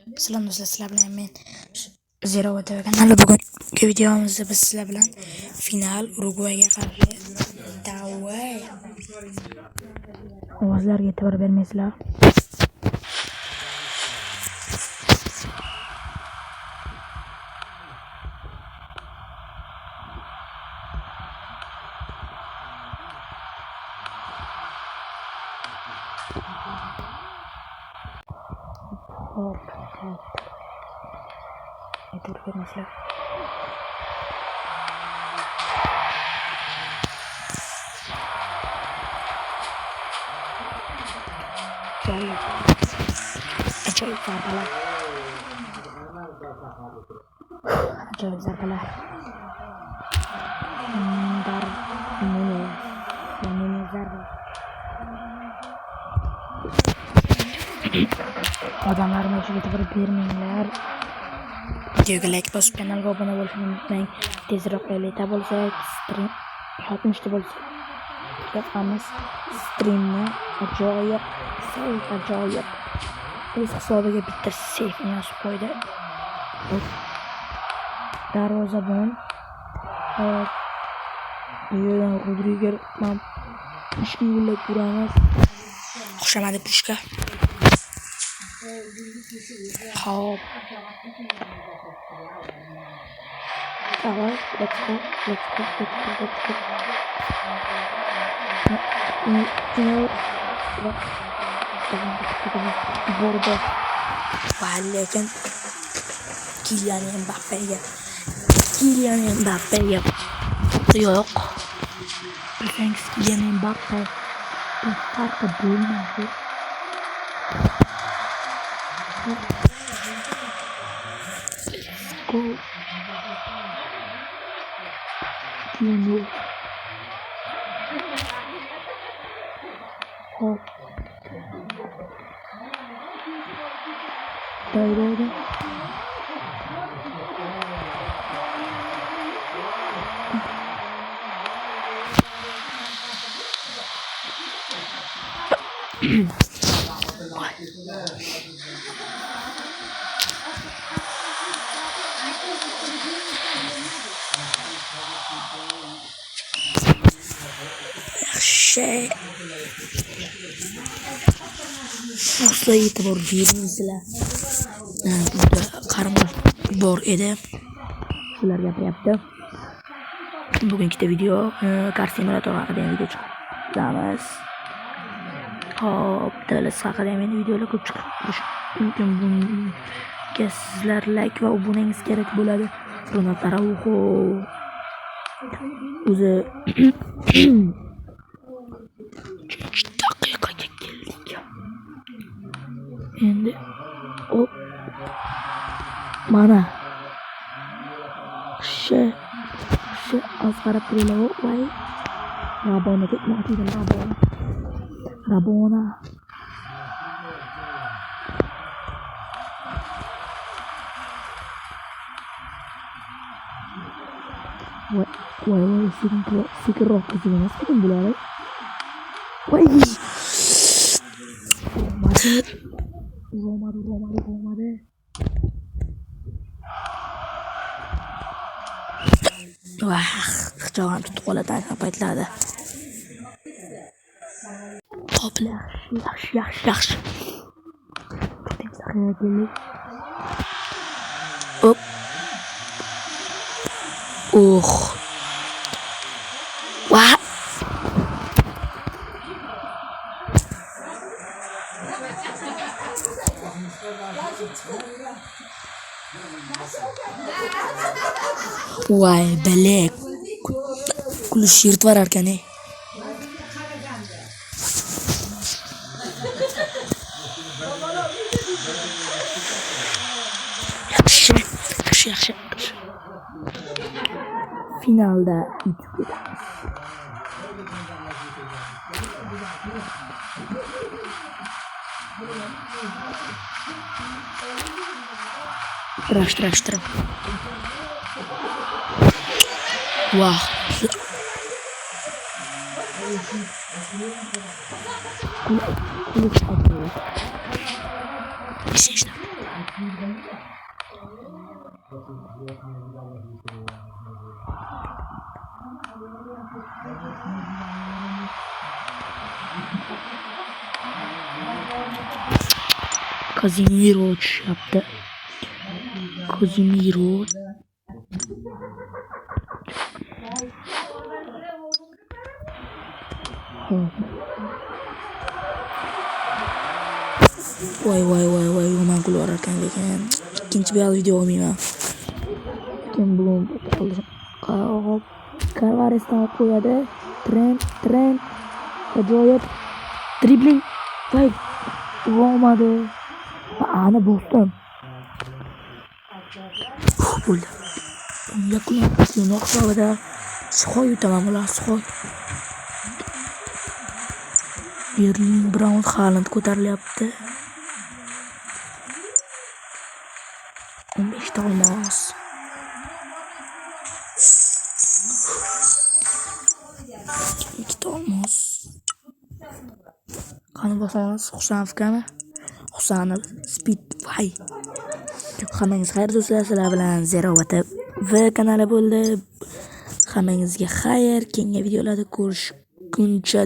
Selam dostlar, sizlar bilan men Zero TV kanali. Bugungi videomizda biz sizlar bilan final Urugvayga qarshi davay. Ovozlarga e'tibor bermaysizlar. Hop. E'tibor bermaysizlar. Ajoyib zarbalar. Ajoyib zarbalar. Odamlar menga e'tibor bermanglar. Videoga like bosib kanalga obuna bo'lishni unutmang. Tezroq elita bo'lsak, stream 60 bo'lsa. Hammamiz streamni ajoyib, ajoyib. O'z hisobiga bitta safni yozib qo'ydi. Darvozabon Rodriger ham ishni yo'llab turamiz. Xushomadi pushka. Hop. Давай, let's go. Bordo. Lekin Kylian Mbappe'ga yo'q. Bilsangiz Kylian Mbappe bu farqi bo'lmaydi. Go. Hop. Dairede. Şey Rusla e'tibor bermaysizlar. Burada qarmoq bor edi. Shular gapiryapti. Bugungi video Car Simulator haqida video chiqaramiz. Hop, davlat haqida videolar ko'p chiqish mumkin. Bunga sizlar like va obunangiz kerak bo'ladi. Ronald Araujo o'zi daqiqaga keldik. Endi mana she azqarab turlar. Voy, Rabona ketmoqchi edi. Rabona. Voy, sekinroq emas ekan bular. Voy. Romadi. Vah, xijolan tutib qoladi paytlarda. Hop, yaxshi. Hop. Wah. Voy, belek. Kulish yirtvar ekan. Yaxshi. Finalda yutib ketamiz. Rashtra. Vah. Kılıç atıyor. Bir şey işte. Kazimiro yaptı. Kazimiro. Voy aman keluar ekan lekin ikkinchi beyaz video olmayman. Lekin bugun Karvaresdan olib qo'yadi. Trent ajoyib dribling. Voy olmadi. Ana bosdim. Bo'ldi. Yakunlangan hisobida Soy yutaman bular Soy. Erling Braut Haaland ko'tarilyapti. 15 ta olmos. Ikkita olmos. Qani bosamiz Husanovgami? Husanov Speedway. Hammangiz xayr do'stlar, sizlar bilan Zerovata V kanali bo'ldi. Hammangizga xayr, keyingi videolarda ko'rishguncha